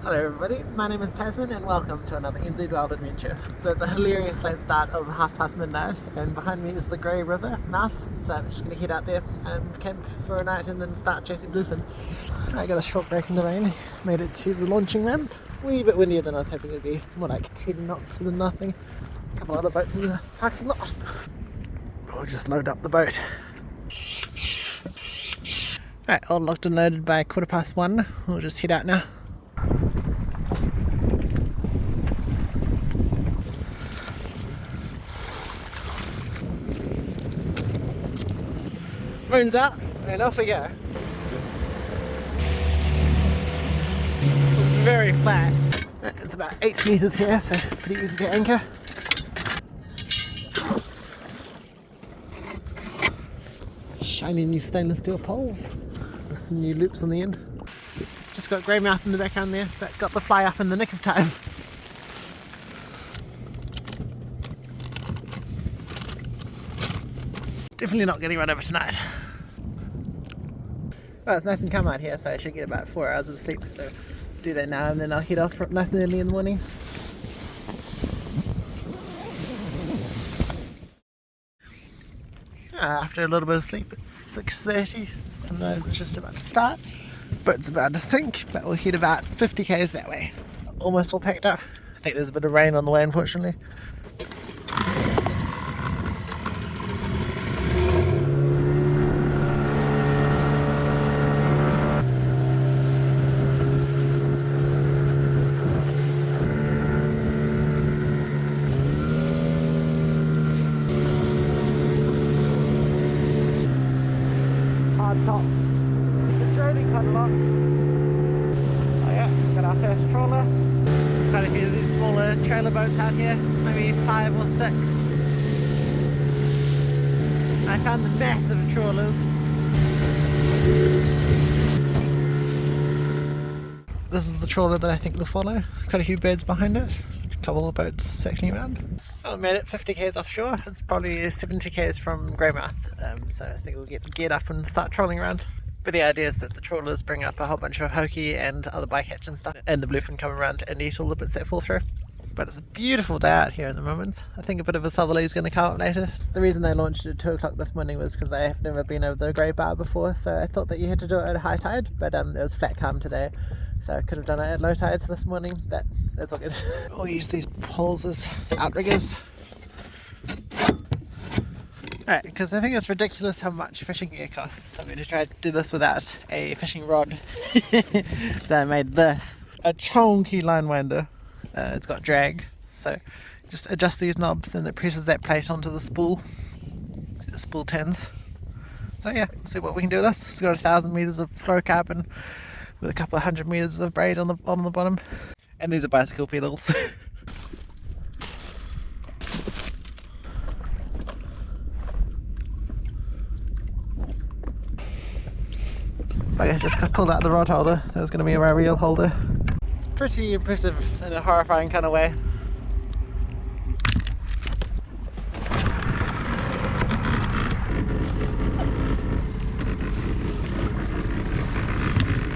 Hello everybody, my name is Tasman and welcome to another NZ Wild adventure. So it's a hilarious late start of midnight and behind me is the Grey River mouth, so I'm just going to head out there and camp for a night and then start chasing bluefin. I got a short break in the rain, made it to the launching ramp, a wee bit windier than I was hoping it would be, more like 10 knots than nothing. A couple other boats in the parking lot. We'll just load up the boat. Alright, all locked and loaded by 1:15. We'll just head out now. Moon's out, and off we go. It's very flat. It's about 8 metres here, so pretty easy to anchor. Shiny new stainless steel poles with some new loops on the end. Just got Greymouth in the background there, but got the fly up in the nick of time. Definitely not getting run over tonight. Well, it's nice and calm out here, so I should get about 4 hours of sleep, so do that now and then I'll head off nice and early in the morning. After a little bit of sleep, it's 6:30, sunrise is just about to start, boat's about to sink, but we'll head about 50 k's that way. Almost all packed up. I think there's a bit of rain on the way, unfortunately. Top. It's raining quite a lot. Oh yeah, got our first trawler. There's quite a few of these smaller trailer boats out here, maybe 5 or 6. I found the massive trawlers. This is the trawler that I think we'll follow. Quite a few birds behind it. A couple of boats circling around. I made it 50 k's offshore. It's probably 70 k's from Greymouth, so I think we'll get up and start trolling around. But the idea is that the trawlers bring up a whole bunch of hoki and other bycatch and stuff, and the bluefin come around and eat all the bits that fall through. But it's a beautiful day out here at the moment. I think a bit of a southerly is going to come up later. The reason I launched at 2 o'clock this morning was because I have never been over the Grey Bar before, so I thought that you had to do it at high tide, but it was flat calm today, so I could have done it at low tide this morning, but that's all good. We'll use these poles as outriggers. Alright, because I think it's ridiculous how much fishing gear costs. I'm going to try to do this without a fishing rod. So I made this. A chonky line winder. It's got drag. So just adjust these knobs and it presses that plate onto the spool. The spool tins. So yeah, let's see what we can do with this. It's got 1,000 metres of fluorocarbon with a couple of 100 metres of braid on the bottom. And these are bicycle pedals. I just pulled out the rod holder. That was going to be my reel holder. It's pretty impressive in a horrifying kind of way.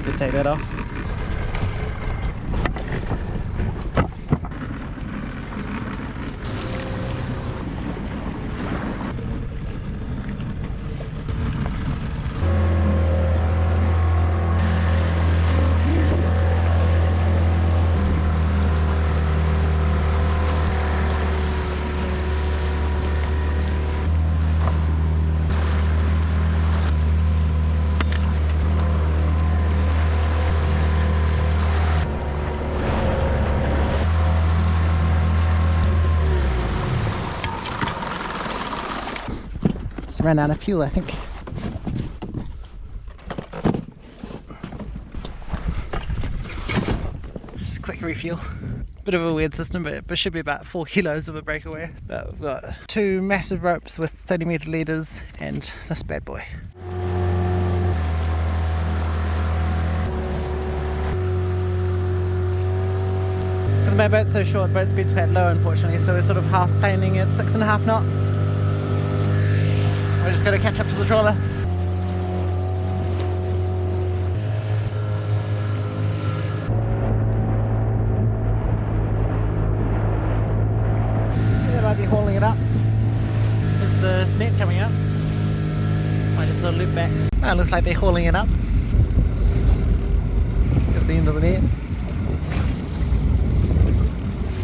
Could take that off. Just ran out of fuel, I think. Just a quick refuel. Bit of a weird system, but it should be about 4 kilos of a breakaway. But we've got 2 massive ropes with 30 metre leaders and this bad boy. Because my boat's so short, boat speed's quite low unfortunately, so we're sort of half planing at 6.5 knots. We're just going to catch up to the trawler. back. Oh, it looks like they're hauling it up. That's the end of the net.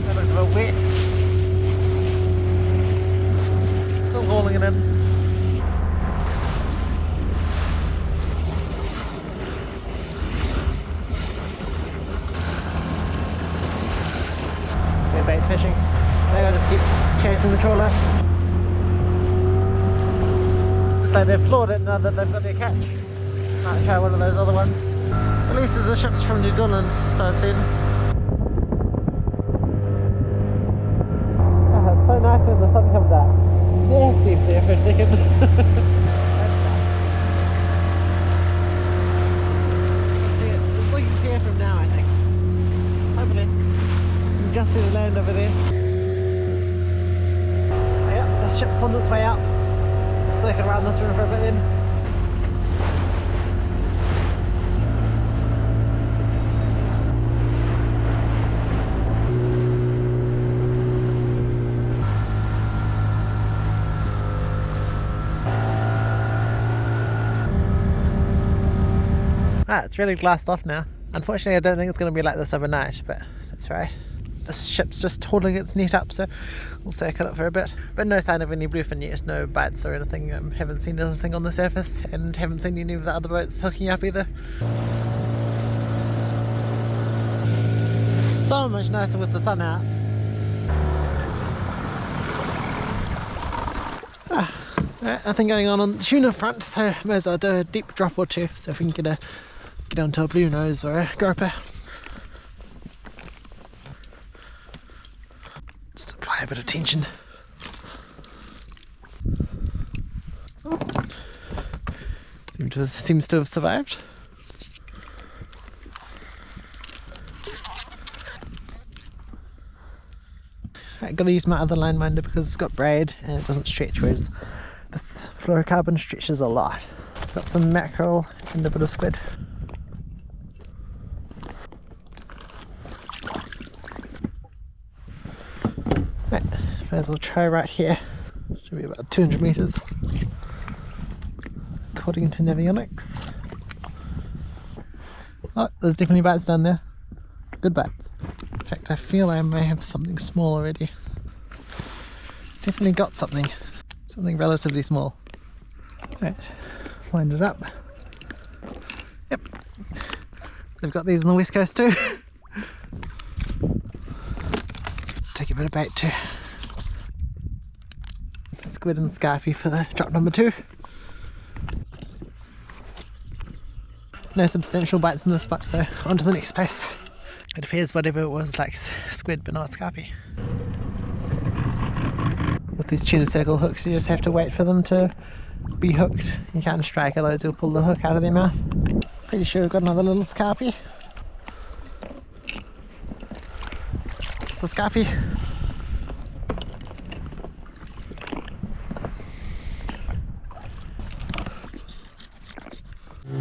That looks a bit wet. Still hauling it in. We're bait fishing. Maybe I'll just keep chasing the trawler. Looks like they've floored it now that they've got their catch. Might try one of those other ones. At least there's a ships from New Zealand, so I've seen. Oh, it's so nice when the sun comes out. It's nasty there for a second. It's looking clear from now, I think. Hopefully. You can just see the land over there. Yep, the ship's on its way out. So I can run this river a bit then. Ah, it's really glassed off now. Unfortunately, I don't think it's going to be like this overnight, but that's right. This ship's just holding its net up, so we'll circle it for a bit. But no sign of any bluefin yet, no bites or anything. Haven't seen anything on the surface, and haven't seen any of the other boats hooking up either. So much nicer with the sun out. Right, nothing going on the tuna front, so may as well do a deep drop or two, so if we can get onto a blue nose or a groper. Just apply a bit of tension. Seems to have survived. I've got to use my other line minder because it's got braid and it doesn't stretch, whereas this fluorocarbon stretches a lot. Got some mackerel and a bit of squid. Right, might as well try right here. Should be about 200 metres. According to Navionics. Oh, there's definitely bites down there. Good bites. In fact, I feel I may have something small already. Definitely got something. Something relatively small. Right, wind it up. Yep. They've got these on the west coast too. Take a bit of bait too. Squid and scarpy for the drop number 2. No substantial bites in this spot, so on to the next place. It appears whatever it was like squid but not scarpy. With these tuna circle hooks you just have to wait for them to be hooked. You can't strike, otherwise you'll pull the hook out of their mouth. Pretty sure we've got another little scarpy. Just a scarpy.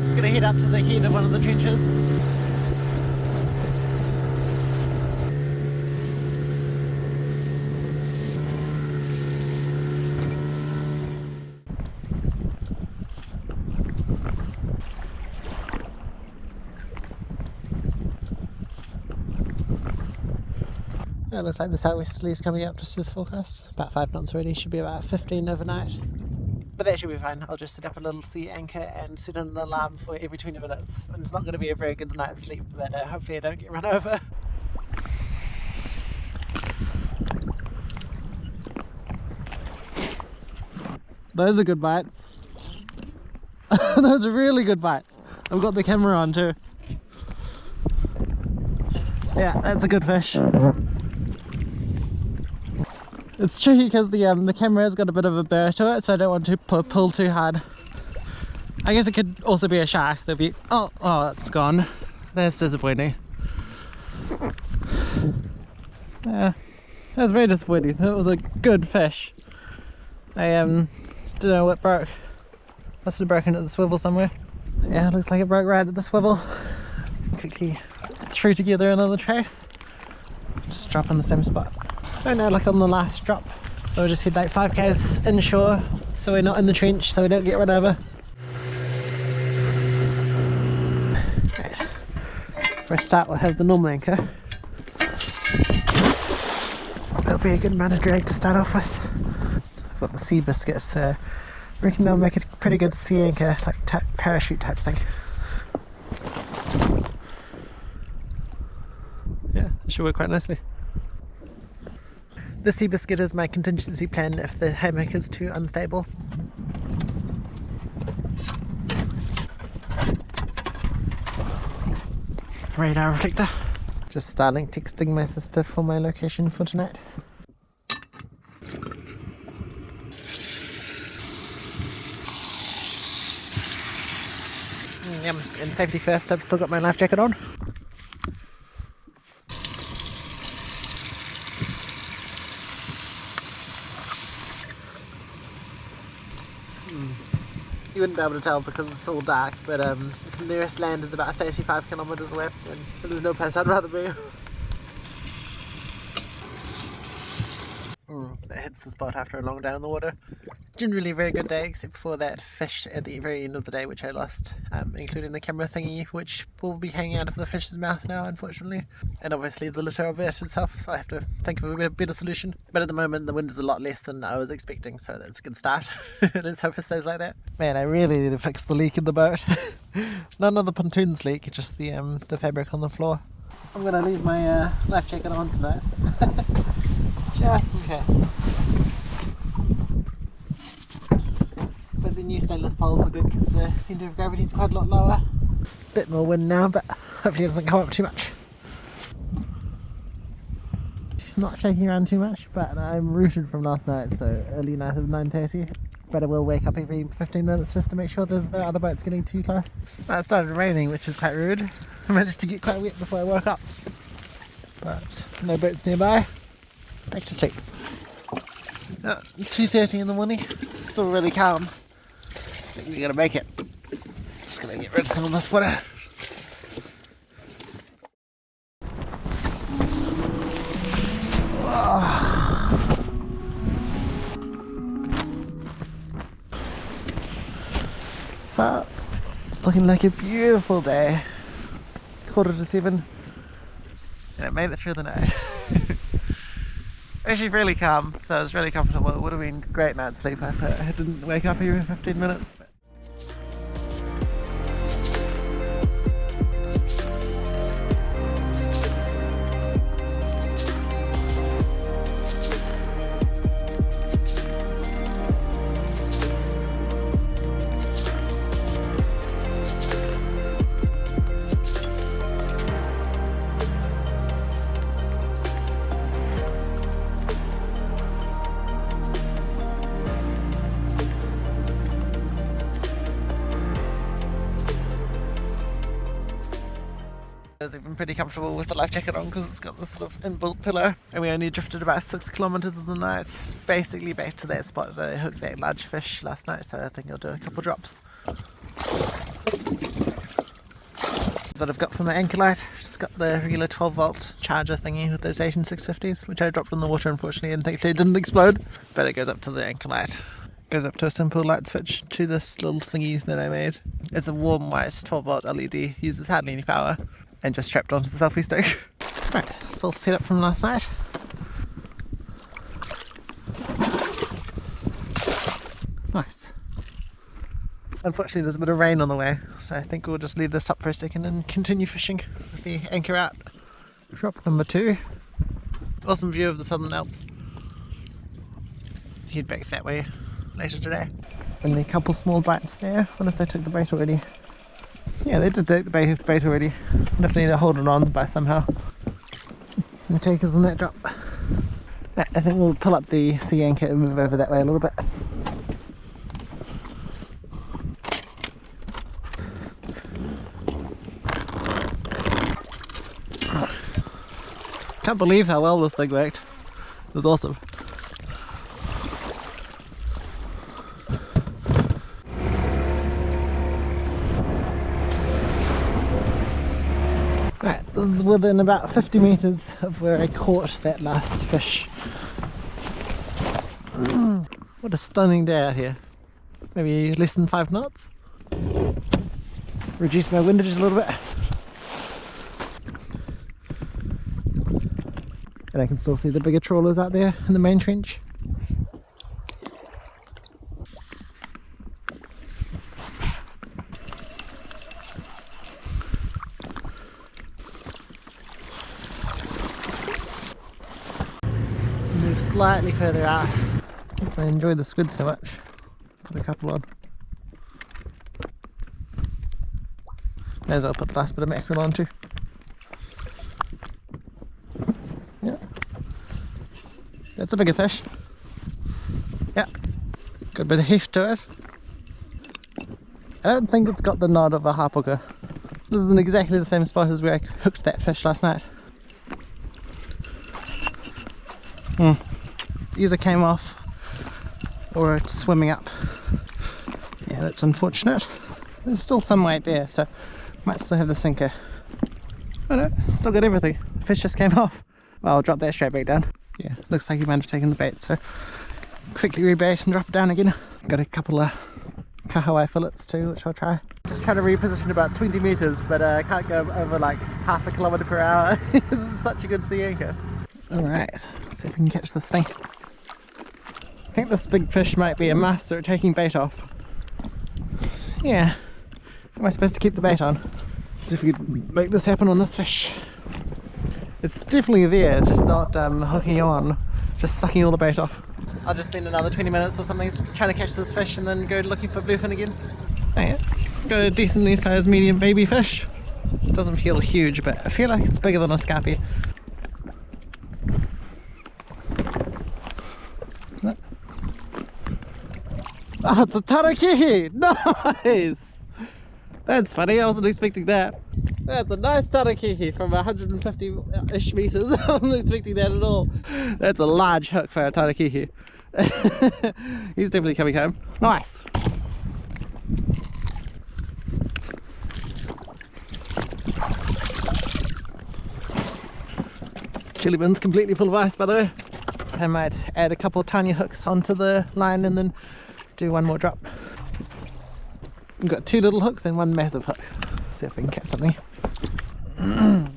Just gonna head up to the head of one of the trenches. It looks like the southwesterly is coming up just as forecast. About 5 knots already, should be about 15 overnight. But that should be fine. I'll just set up a little sea anchor and set an alarm for every 20 minutes. And it's not going to be a very good night's sleep, but hopefully I don't get run over. Those are good bites. Those are really good bites. I've got the camera on too. Yeah, that's a good fish. It's tricky because the camera's got a bit of a burr to it, so I don't want to pull too hard. I guess it could also be a shark. There'd be oh, it's gone. That's disappointing. Yeah, that was very disappointing. It was a good fish. I don't know what broke. Must have broken at the swivel somewhere. Yeah, it looks like it broke right at the swivel. Quickly threw together another trace. Just drop in the same spot. Right now, like on the last drop, so we'll just head like 5 k's inshore, so we're not in the trench, so we don't get run over. For a start, we'll have the normal anchor. That'll be a good amount of drag to start off with. I've got the sea biscuits, so I reckon they'll make a pretty good sea anchor, like parachute type thing. Yeah, it should work quite nicely. The sea biscuit is my contingency plan if the hammock is too unstable. Radar reflector. Just starting texting my sister for my location for tonight. And safety first, I've still got my life jacket on. You wouldn't be able to tell because it's all dark, but the nearest land is about 35 kilometres away, and there's no place I'd rather be. That hits the spot after a long day on the water. Generally a very good day, except for that fish at the very end of the day which I lost, including the camera thingy, which will be hanging out of the fish's mouth now, unfortunately. And obviously the litter of it itself, so I have to think of a better solution. But at the moment the wind is a lot less than I was expecting, so that's a good start. Let's hope it stays like that. Man, I really need to fix the leak in the boat. None of the pontoons leak, just the fabric on the floor. I'm going to leave my life jacket on tonight. Just in case. But the new stainless poles are good because the centre of gravity is quite a lot lower. Bit more wind now, but hopefully it doesn't come up too much. Not shaking around too much, but I'm rooted from last night, so early night of 9:30. But I will wake up every 15 minutes just to make sure there's no other boats getting too close. It started raining, which is quite rude. I managed to get quite wet before I woke up. But no boats nearby. Back to sleep. 2:30 in the morning. Still really calm. I think we're gonna make it. Just gonna get rid of some of this water. But it's looking like a beautiful day. 6:45, and it made it through the night. Actually really calm, so it was really comfortable. It would have been a great night's sleep if I didn't wake up every 15 minutes. I was even pretty comfortable with the life jacket on because it's got this sort of inbuilt pillow, and we only drifted about 6 kilometres of the night, basically back to that spot that I hooked that large fish last night, so I think I'll do a couple drops. What I've got for my anchor light, just got the regular 12 volt charger thingy with those 18650s, which I dropped in the water unfortunately, and thankfully it didn't explode, but it goes up to the anchor light. Goes up to a simple light switch to this little thingy that I made. It's a warm white 12 volt LED, uses hardly any power, and just strapped onto the selfie stick. Right, it's all set up from last night. Nice. Unfortunately there's a bit of rain on the way, so I think we'll just leave this up for a second and continue fishing with the anchor out. Drop number 2. Awesome view of the Southern Alps. Head back that way later today. Only a couple small bites there. I wonder if they took the bait already. Yeah, they did take the bait already. Definitely need to hold it on by somehow. And take us on that drop. Right, I think we'll pull up the sea anchor and move over that way a little bit. Can't believe how well this thing worked. It was awesome. Right, this is within about 50 metres of where I caught that last fish. What a stunning day out here. Maybe less than 5 knots. Reduce my windage a little bit. And I can still see the bigger trawlers out there in the main trench. Just move slightly further out because I enjoy the squid so much. Put a couple on. May as well put the last bit of mackerel on too. Yeah. That's a bigger fish. Yeah. Good bit of heft to it. I don't think it's got the nod of a harp hooker. This isn't exactly the same spot as where I hooked that fish last night. Either came off or it's swimming up. Yeah, that's unfortunate. There's still some weight there, so might still have the sinker. Oh no, still got everything. The fish just came off. Well, I'll drop that straight back down. Yeah, looks like he might have taken the bait, so quickly rebait and drop it down again. Got a couple of kahawai fillets too, which I'll try. Just trying to reposition about 20 meters, but I can't go over like half a kilometer per hour. This is such a good sea anchor. Alright, let's see if we can catch this thing. I think this big fish might be a master at taking bait off. Yeah. How am I supposed to keep the bait on? Let's see if we can make this happen on this fish. It's definitely there, it's just not hooking on, just sucking all the bait off. I'll just spend another 20 minutes or something trying to catch this fish and then go looking for bluefin again. Oh yeah, got a decently sized medium baby fish. Doesn't feel huge, but I feel like it's bigger than a scarpy. Oh, it's a tarakihi! Nice! That's funny, I wasn't expecting that. That's a nice tarakihi from 150-ish meters. I wasn't expecting that at all. That's a large hook for a tarakihi. He's definitely coming home. Nice! Chili bin's completely full of ice, by the way. I might add a couple of tiny hooks onto the line and then do one more drop. We've got two little hooks and one massive hook. See if we can catch something.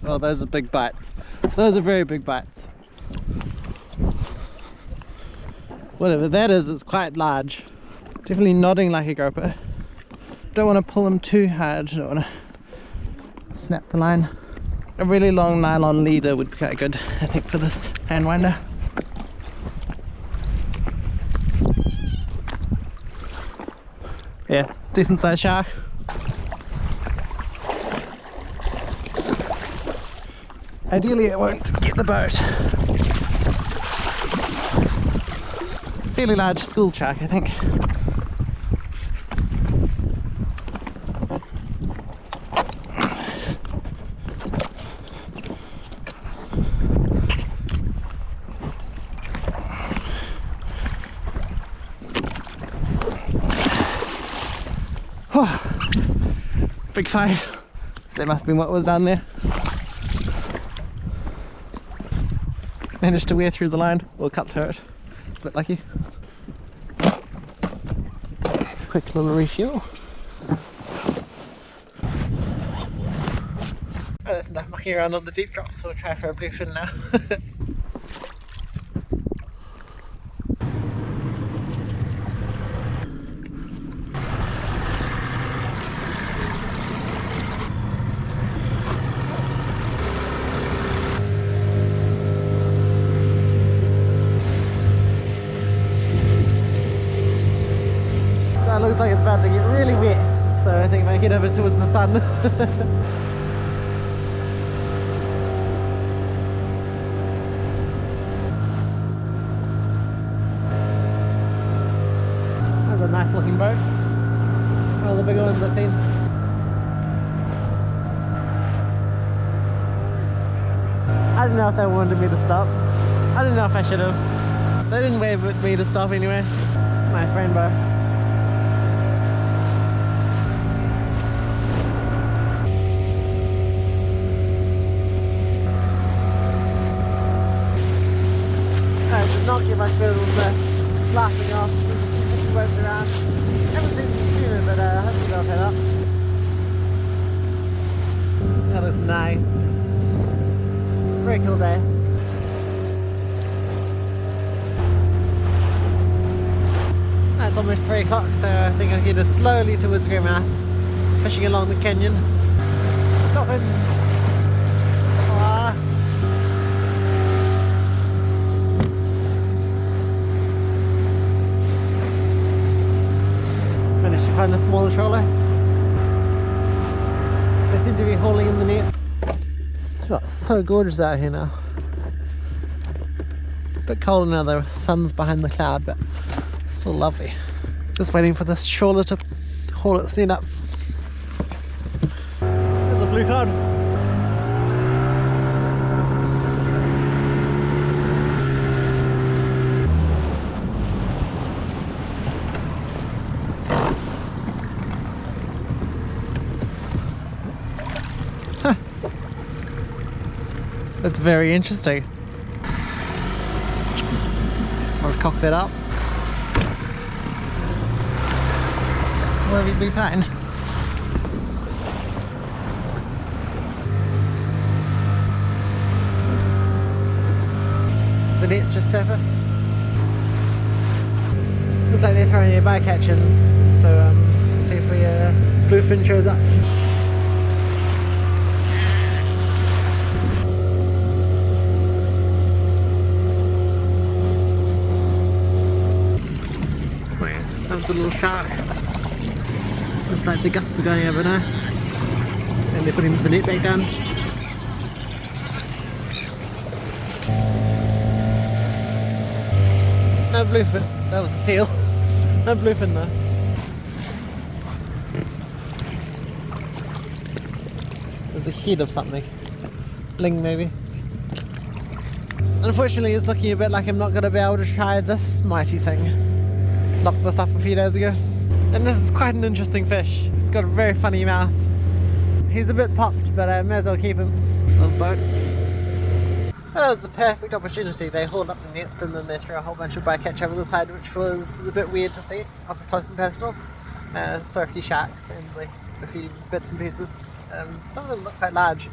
Oh, those are big bites. Those are very big bites. Whatever that is, it's quite large. Definitely nodding like a groper. Don't want to pull them too hard. Don't want to snap the line. A really long nylon leader would be quite good, I think, for this hand winder. Yeah, decent sized shark. Ideally it won't get the boat. Fairly large school shark, I think. Big fight. So that must have been what was down there. Managed to wear through the line, or cut through it. It's a bit lucky. Quick little refuel. Oh, that's enough mucking around on the deep drops, so we'll try for a bluefin now. It looks like it's about to get really wet, so I think if I head over towards the sun. That's a nice looking boat. One of the bigger ones I've seen. I don't know if they wanted me to stop. I don't know if I should have. They didn't wave at me to stop anyway. Nice rainbow. Not get much better than the blasting off, fishing boats around. Haven't seen them tuna, but hopefully they'll head up. That was nice. Very cool day. it's almost 3 o'clock, so I think I'm headed slowly towards Greymouth, fishing along the canyon. Dolphins! Ah. Managed to find a smaller trawler. They seem to be hauling in the net. Oh, it's so gorgeous out here now. A bit colder now, the sun's behind the cloud, but still lovely. Just waiting for this trawler to haul its net up. There's a blue cloud. Huh. That's very interesting. I'll cock that up. Will be fine. The net's just surfaced. Looks like they're throwing a bycatch in, so see if bluefin shows up. That's a little shark. Looks like the guts are going over now. And they're putting the net back down. No bluefin. That was a seal. No bluefin though. There's the head of something. Bling maybe. Unfortunately it's looking a bit like I'm not going to be able to try this mighty thing. Knocked this off a few days ago. And this is quite an interesting fish. It's got a very funny mouth. He's a bit popped, but I may as well keep him. Little boat. That was the perfect opportunity. They hauled up the nets and then they threw a whole bunch of bycatch over the side, which was a bit weird to see up close and personal. Saw a few sharks and like a few bits and pieces. Some of them look quite large.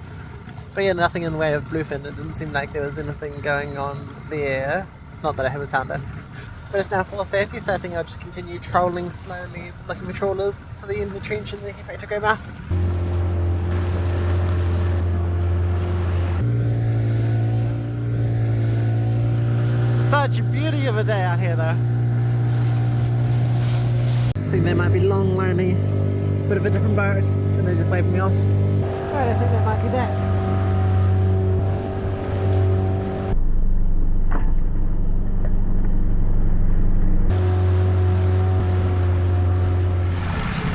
But yeah, nothing in the way of bluefin. It didn't seem like there was anything going on there. Not that I have a sounder. But it's now 4:30, so I think I'll just continue trolling slowly, looking for trawlers to the end of the trench and then head back to Greymouth. Such a beauty of a day out here though. I think they might be long lonely, bit of a different boat, and they're just waving me off. Alright, I think that might be that.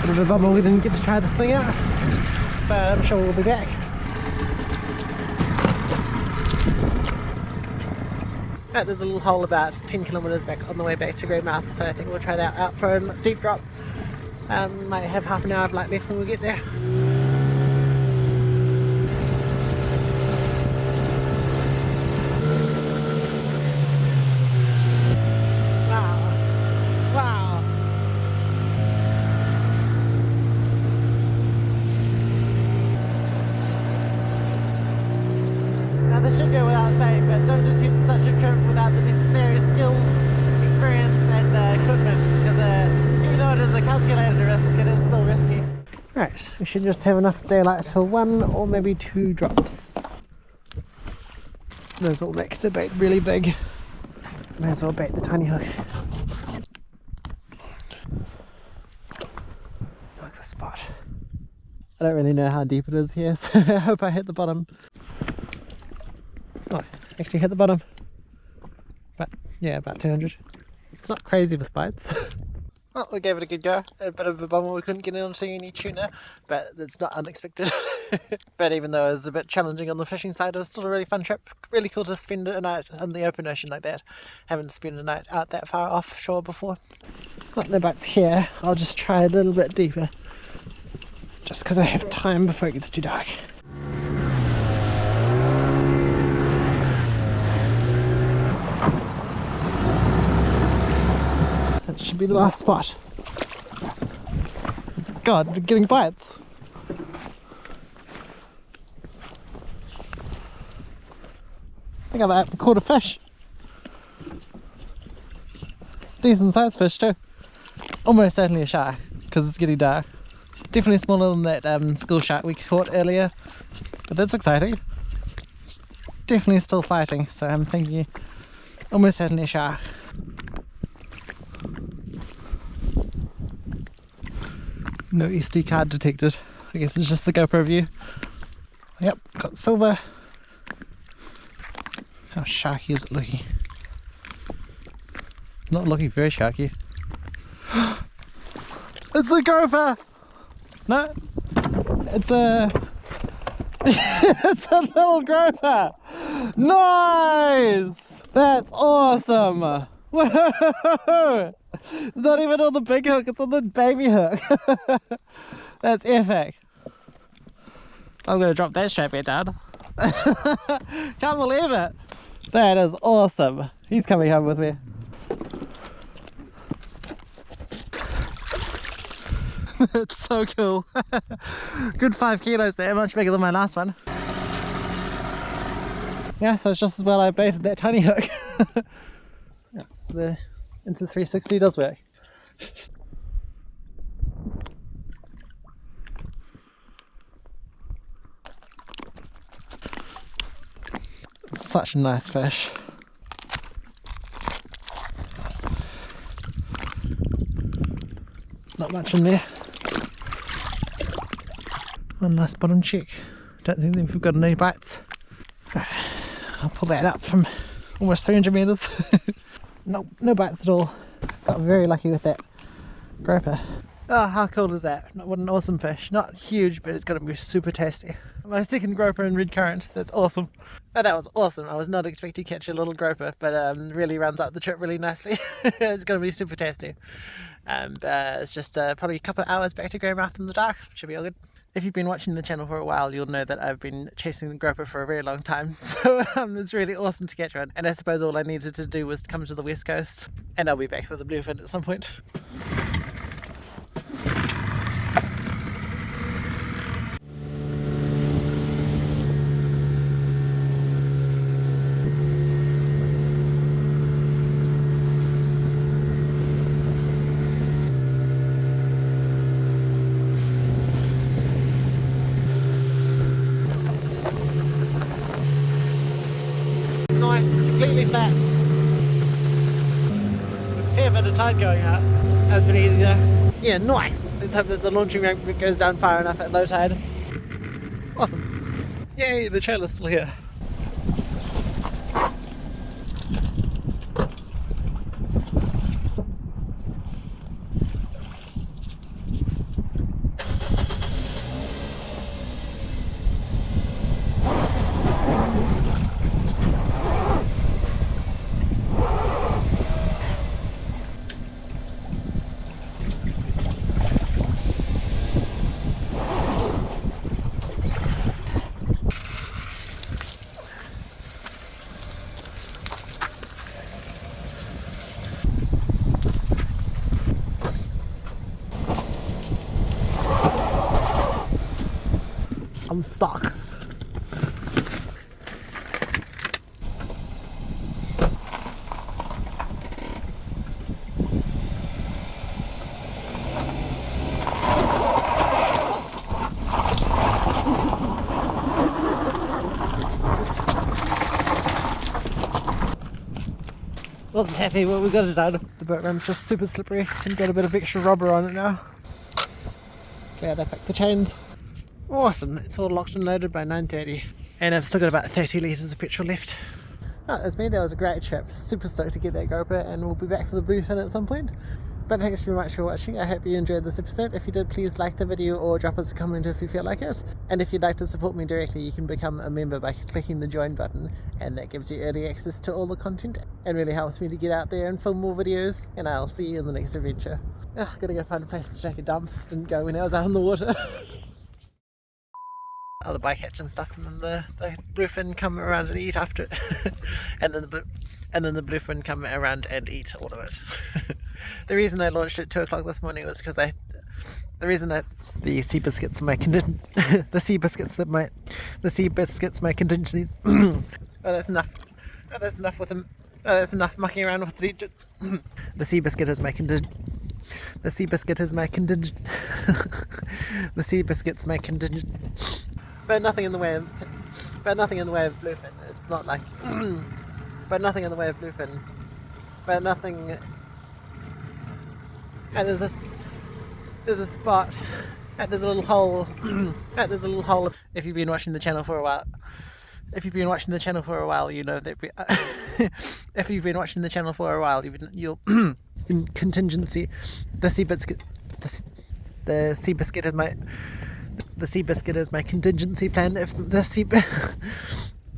Bit of a bummer we didn't get to try this thing out, but I'm sure we'll be back. Right, there's a little hole about 10 kilometres back on the way back to Greymouth, so I think we'll try that out for a deep drop. Might have half an hour of light left when we get there. This should go without saying, but don't attempt such a trip without the necessary skills, experience and equipment, because even though it is a calculated risk, it is still risky. Right, we should just have enough daylight for 1 or maybe 2 drops. May as well make the bait really big. May as well bait the tiny hook. Like a spot. I don't really know how deep it is here, so I hope I hit the bottom. Nice, actually hit the bottom. But yeah, about 200. It's not crazy with bites. Well, we gave it a good go. A bit of a bummer we couldn't get onto any tuna, but it's not unexpected. But even though it was a bit challenging on the fishing side, it was still a really fun trip. Really cool to spend a night in the open ocean like that. Haven't spent a night out that far offshore before. Got no bites here. I'll just try a little bit deeper. Just because I have time before it gets too dark. That should be the last spot. God, we're getting bites. I think I've caught a fish. Decent sized fish too. almost certainly a shark because it's getting dark. Definitely smaller than that school shark we caught earlier, but that's exciting. It's definitely still fighting, so I'm thinking almost certainly a shark. No SD card detected. I guess it's just the GoPro view. Yep, got silver. How sharky is it looking? Not looking very sharky. It's a groper! No, it's a it's a little groper. Nice! That's awesome! Whoa! It's not even on the big hook, it's on the baby hook. That's epic. I'm gonna drop that strap back down. Can't believe it. That is awesome. He's coming home with me. It's so cool. Good 5 kilos there, much bigger than my last one. Yeah, so it's just as well I baited that tiny hook. Yeah, so the into 360 does work. Such a nice fish. Not much in there. One nice bottom check. Don't think we've got any bites. I'll pull that up from almost 300 metres. No bites at all. Got very lucky with that groper. Oh, how cool is that? What an awesome fish. Not huge, but it's going to be super tasty. My second groper in red current. That's awesome. Oh, that was awesome. I was not expecting to catch a little groper, but really runs out the trip really nicely. It's going to be super tasty. It's just probably a couple of hours back to Greymouth in the dark. Should be all good. If you've been watching the channel for a while, you'll know that I've been chasing the groper for a very long time. So it's really awesome to catch one. And I suppose all I needed to do was to come to the west coast, and I'll be back for the bluefin at some point. Completely flat. It's a fair bit of tide going out. That's been easier. Yeah, nice. Let's hope that the launching ramp goes down far enough at low tide. Awesome. Yay, the trailer's still here. I'm stuck. Wasn't happy, but we got it done. The boat ramp's just super slippery and got a bit of extra rubber on it now. Glad I packed the chains. Awesome, it's all locked and loaded by 9:30. And I've still got about 30 litres of petrol left. Oh, that's me, that was a great trip. Super stoked to get that groper, and we'll be back for the bluefin at some point. But thanks very much for watching. I hope you enjoyed this episode. If you did, please like the video or drop us a comment if you feel like it. And if you'd like to support me directly, you can become a member by clicking the join button, and that gives you early access to all the content and really helps me to get out there and film more videos. And I'll see you in the next adventure. Oh, gotta go find a place to take a dump. Didn't go when I was out on the water. Other bycatch and stuff, and then the bluefin come around and eat after it. and then the bluefin come around and eat all of it. The reason I launched at 2 o'clock this morning was because the sea biscuits my the sea biscuits my contingency. Oh, that's enough. Oh, that's enough with them. Oh, that's enough mucking around with the sea biscuit is my The sea biscuit is my contingent. The sea biscuit's my contingent. But nothing in the way of bluefin. It's not like. But nothing in the way of bluefin. But nothing. And there's a spot. And there's a little hole. If you've been watching the channel for a while. You know that we. If you've been watching the channel for a while, you'll contingency. The sea biscuit is my contingency plan. If the sea